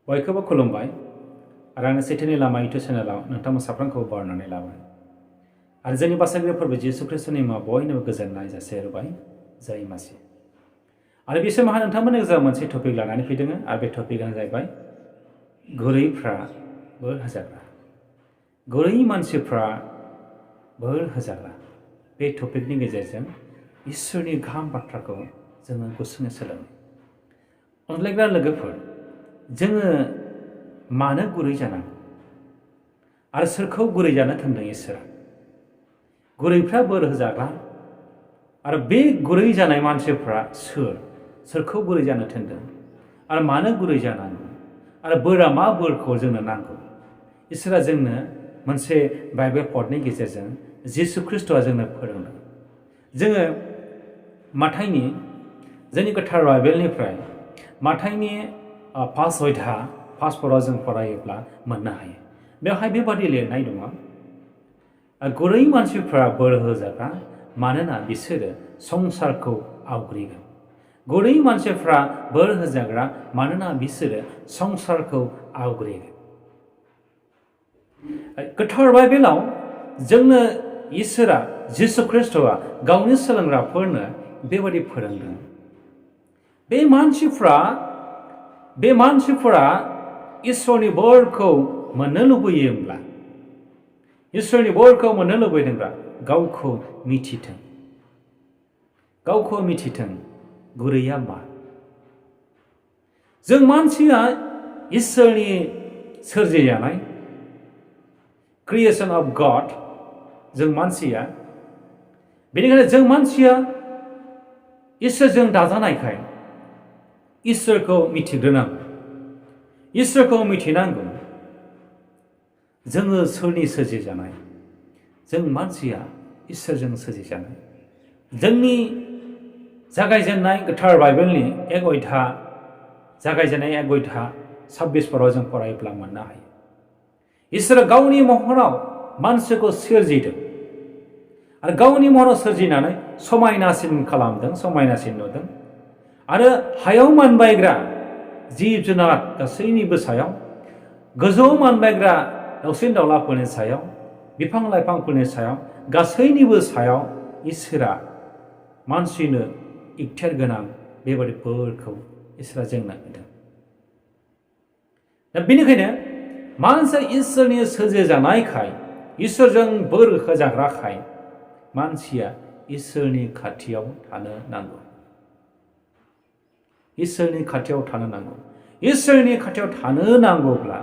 boikoubw kulumnai आरो आंनि Switwni Lama Channel नोंथांमोन साफ्रोमखौ बरायनानै लाबाय आरो जोंनि बासागिरि फोरबो जिसु ख्रिस्टनि मुङाव बयनोबो गोजोननाय जासिहरबाय जय मासि आरो बे समावहाय नोंथांमोननि गेजेराव मोनसे टपिक लानानै फैदों आरो बे टपिकआनो जाहैबाय गुरैफ्रा बोर होजाग्रा गुरै मानसिफ्रा बोर होजाग्रा बे टपिकनि गेजेरजों इसोरनि गाहाम बाथ्राखौ जोङो गुसुङै सोलोङो अनलायग्रा लोगोफोर जोङो मानो गुरै जानांगौ आरो सोरखौ गुरै जानो थोनदों इसोरा गुरैफ्रा बोर होजाग्रा आरो बे गुरै जानाय मानसिफ्रा सोरखौ गुरै जानो थोनदों आरो मानो गुरै जानांगौ आरो बोरा मा बोरखौ जोंनो नांगौ इसोरा जोंनो मोनसे बाइबेल पदनि गेजेरजों जिसु ख्रिस्टआ जोंनो फोरोंदों जोङो माथाइनि जोंनि गोथार बाइबेलनिफ्राय माथाइनि 5 अध्याय 5 पदआव जों फरायोब्ला मोननो हायो बेवहाय बेबादि लिरनाय दङ गुरै मानसिफ्रा बोर होजाग्रा मानोना बिसोरो संसारखौ आवग्रिगोन गुरै मानसिफ्रा बोर होजाग्रा मानोना बिसोरो संसारखौ आवग्रिगोन गोथार बाइबेलाव जोंनो इसोरा जिसु ख्रिस्टआ गावनि सोलोंग्राफोरनो बेबादि फोरोंदों बे मानसिफोरा इसोरनि बोरखौ मोननो लुबैयोब्ला इसोरनि बोरखौ मोननो लुबैदोंब्ला गावखौ मिथिथों गुरैया मा जों मानसिया इसोरनि सोरजिजानाय क्रिएशन अफ गड जों मानसिया बेनिखायनो जों मानसिया इसोरजों दाजानायखाय इसोरखौ मिथिग्रोनांगौ इसोरखौ मिथिनांगौ जोङो सोरनि सोरजिजानाय जों मानसिया इसोरजों सोरजिजानाय जोंनि जागायजेननाय गोथार बाइबेलनि 1 अध्याय जागायजेननाय 1 अध्याय 26 पदआव जों फरायोब्ला मोननो हायो इसोरा गावनि महराव मानसिखौ सोरजिदों आरो गावनि महराव सोरजिनानै समायनासिन खालामदों समायनासिन नुदों आरो हायाव मानबायग्रा जिब जुनार गासैनिबो सायाव गोजौआव मानबायग्रा दाउसिन दाउलाफोरनि सायाव बिफां लाइफांफोरनि सायाव गासैनिबो सायाव इसोरा मानसिनो इख्तियार गोनां बेबादि बोरखौ इसोरा जोंनो होदों दा बेनिखायनो मानसिया इसोरनि सोरजिजानायखाय इसोरजों बोर होजाग्राखाय मानसिया इसोरनि खाथियाव थानो नांगौ इसोरनि खाथियाव थानो नांगौ इसोरनि खाथियाव थानो नांगौब्ला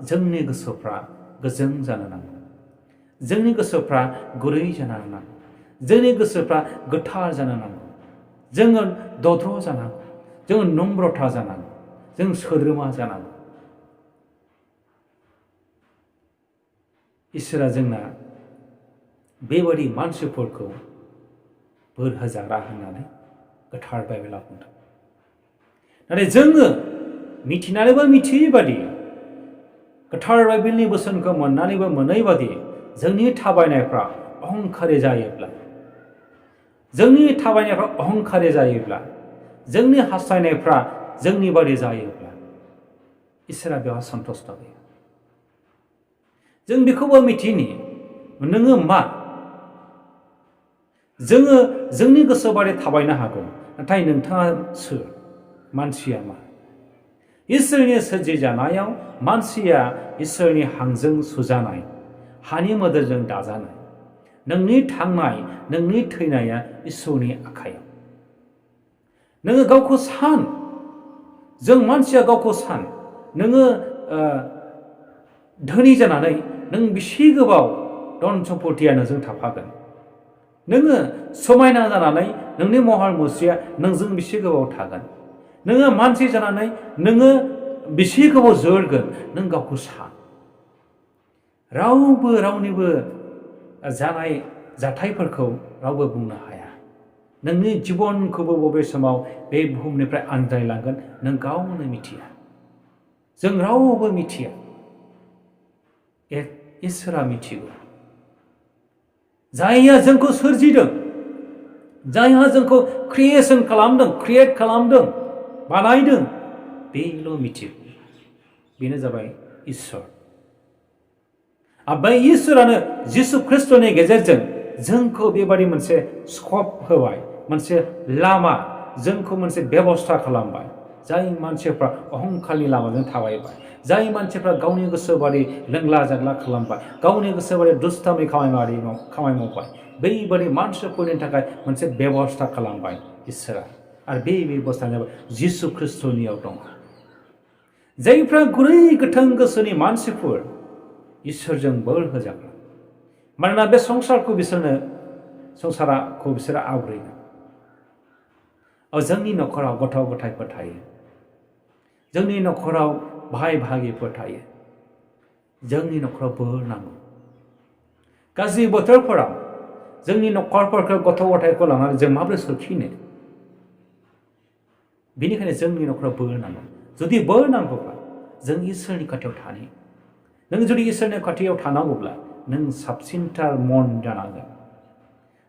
जोंनि गोसोफ्रा गोजों जानो नांगौ जोंनि गोसोफ्रा गुरै जानो नांगौ जोंनि गोसोफ्रा गोथार जानो नांगौ जोङो दद्र जानांगौ जोङो नम्रता जानांगौ जों सोद्रोमा जानांगौ इसोरा जोंना बेबादि मानसिफोरखौ बोर होजाग्रा होननानै गोथार बाइबेलाव बुंदों नाथाय जोङो मिथिनानैबो मिथियै बादि गोथार बाइबेलनि बोसोनखौ मोननानैबो मोनै बादि जोंनि थाबायनायफ्रा अहंखारि जायोब्ला जोंनि हास्थायनायफ्रा जोंनि बादि जायोब्ला इसोरा बेयाव सन्तुष्ट गैया जों बेखौबो मिथिनि नोङो मा जोङो जोंनि गोसो बादि थाबायनो हागौ नाथाय नोंथाङा सोर मानसिया मा इसोरनि सोरजिजानायाव मानसिया इसोरनि हांजों सुजानाय हानि मोदोमजों दाजानाय नोंनि थांनाय नोंनि थैनाया इसोरनि आखायाव नोङो गावखौ सान जों मानसिया गावखौ सान नोङो धोनि जानानै नों बेसे गोबाव धन सम्पतिया नोंजों थाफागोन नोङो समायना जानानै नोंनि महर मुस्रिया नोंजों बेसे गोबाव थागोन नोङो मानसि जानानै नोङो बेसे गोबाव जोरगोन नों गावखौ सान रावबो रावनिबो जानाय जाथायफोरखौ रावबो बुंनो हाया नोंनि जिबनखौबो बबे समाव बे बुहुमनिफ्राय आनज्रायलांगोन नों गावनो मिथिया जों रावबो मिथिया इसोरा मिथिगौ जायहा जोंखौ सोरजिदों जायहा जोंखौ क्रिएट खालामदों बानायदों बेल' मिथिगौ बेनो जाबाय इसोर। बै इसोरानो जिसु ख्रिस्टनि गेजेरजों जोंखौ बेबादि मोनसे स्कप होबाय, मोनसे लामा, जोंखौ मोनसे बेबस्था खालामबाय। जाय मानसिफ्रा अहंखारनि लामाजों थाबायबाय, जाय मानसिफ्रा गावनि गोसोबादि लोंला जाग्ला खालामबाय, गावनि गोसोबादि दुष्टामि खामानि मावबाय, बैबादि मानसिफोरनि थाखाय मोनसे बेबस्था खालामबाय इसोरा। आरो बे बेबस्थाया जाबाय जिसु ख्रिस्टनियाव दङ। जायफ्रा गुरै गोथों गोसोनि मानसिफोर, इसोरजों बोर होजाग्रा। मानोना बे संसारखौ बिसोरो आवग्रिगोन। जोंनि न'खराव गथ' गथायफोर थायो, जोंनि न'खराव भाइ भागिफोर थायो, जोंनि न'खराव बोर नांगौ। गाज्रि बोथोरफोराव जोंनि न'खरफोरखौ गथ' गथायखौ लानानै जों माबोरै सोरखिनो? बेनिखायनो जोंनि न'खराव बोर नांगौ। जुदि बोर नांगौब्ला जों इसोरनि खाथियाव थानो। नों जुदि इसोरनि खाथियाव थानांगौब्ला नों साबसिनथार मन जानांगोन,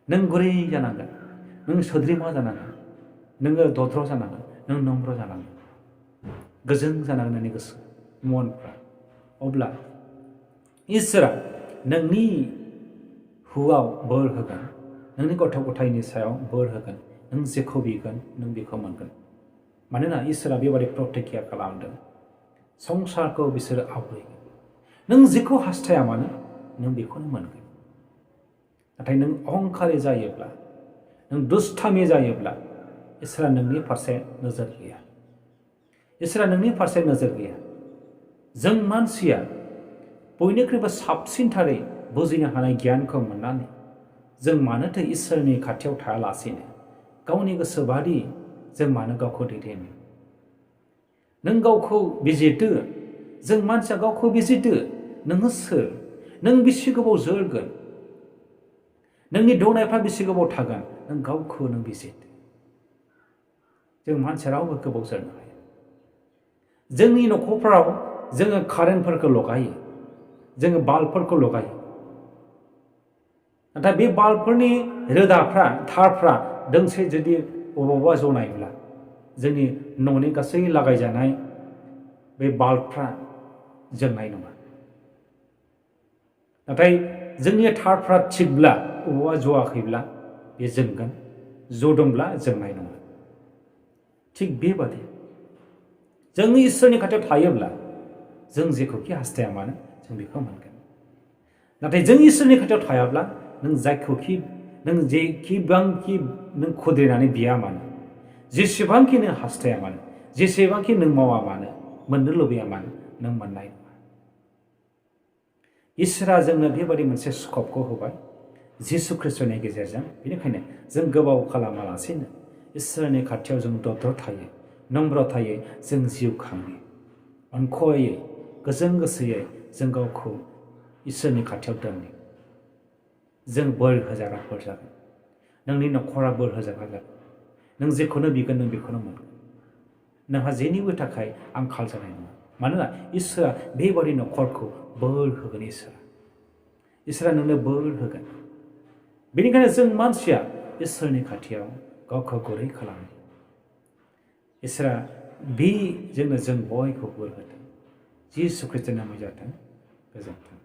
नों गुरै जानांगोन, नों सोद्रोमा जानांगोन, नोङो दद्र जानांगोन, नों नम्र जानांगोन, गोजों जानांगोन नोंनि गोसो मनफ्रा। अब्ला इसोरा नोंनि हुआव बोर होगोन, नोंनि गथ' गथायनि सायाव बोर होगोन। नों जेखौ बिगोन नों बेखौ मोनगोन। मानोना इसोरा बेबादि प्रतिज्ञा खालामदों। संसारखौ बिसोरो आवग्रिगोन। नों जेखौ हास्थाया मानो नों बेखौनो मोनगोन। नाथाय नों अहंखारि जायोब्ला, नों दुष्टामि जायोब्ला इसोरा नोंनि फारसे नोजोर गैया। इसोरा नोंनि फारसे नोजोर गैया। जों मानसिया बयनिख्रुइबो साबसिनथारै बुजिनो हानाय गियानखौ मोननानै जों मानोथो इसोरनि खाथियाव थायालासेनो गावनि गोसोबादि जों मानो गावखौ दैदेनो? नों गावखौ बिजिरदो। जों मानसिया गावखौ बिजिरदो। नोङो सोर? नों बेसे गोबाव जोरगोन? नोंनि दौनायफ्रा बेसे गोबाव थागोन? नों गावखौ नों बिजिरदो। जों मानसिया रावबो गोबाव जोरनो हाया। जोंनि न'खरफ्राव जोङो कारेन्टफोरखौ लगायो, जोङो बाल्बफोरखौ लगायो। नाथाय बे बाल्बफोरनि रोदाफ्रा, थारफ्रा दोंसे जुदि बबावबा जनायब्ला जोंनि न'नि गासै लागायजानाय बे बाल्बफ्रा जोंनाय नङा। नाथाय जोंनि थारफ्रा थिगब्ला, बबावबा जवाखैब्ला बे जोंगोन, जदोंब्ला जोंनाय नङा। थिग बेबादि जों इसोरनि खाथियाव थायोब्ला जों जेखौखि हास्थाया मानो जों बेखौ मोनगोन। नाथाय जों इसोरनि खाथियाव थायाब्ला नों जायखौखि नों जेसेबांखि नों खुद्रिनानै बिया मानो, जेसेबांखि नों हास्थाया मानो, जेसेबांखि नों मावा मानो, मोननो लुबैया मानो, नों मोननाय नङा। इसोरा जोंनो बेबादि मोनसे स्कपखौ होबाय जिसु ख्रिस्टनि गेजेरजों। बेनिखायनो जों गोबाव खालामालासेनो इसोरनि खाथियाव जों दद्र थायो, नम्र थायो, जों जिउ खाङो। अनख'यै, गोजों गोसोयै जों गावखौ इसोरनि खाथियाव दोनो। जों बोर होजाग्राफोर जागोन। नोंनि न'खरा बोर होजाग्रा जागोन। नों जेखौनो बिगोन नों बेखौनो मोनगोन। नोंहा जेनिबो थाखाय आंखाल जानाय नङा। मानोना इसोरा बेबादि न'खरखौ बोर होगोन। इसोरा नोंनो बोर होगोन। बेनिखायनो जों मानसिया इसोरनि खाथियाव गावखौ गुरै खालामो। इसोरा जोंनो जों बयखौ बोर होथों। जिसु ख्रिस्टनि नामै जाथों। गोजोन्थों।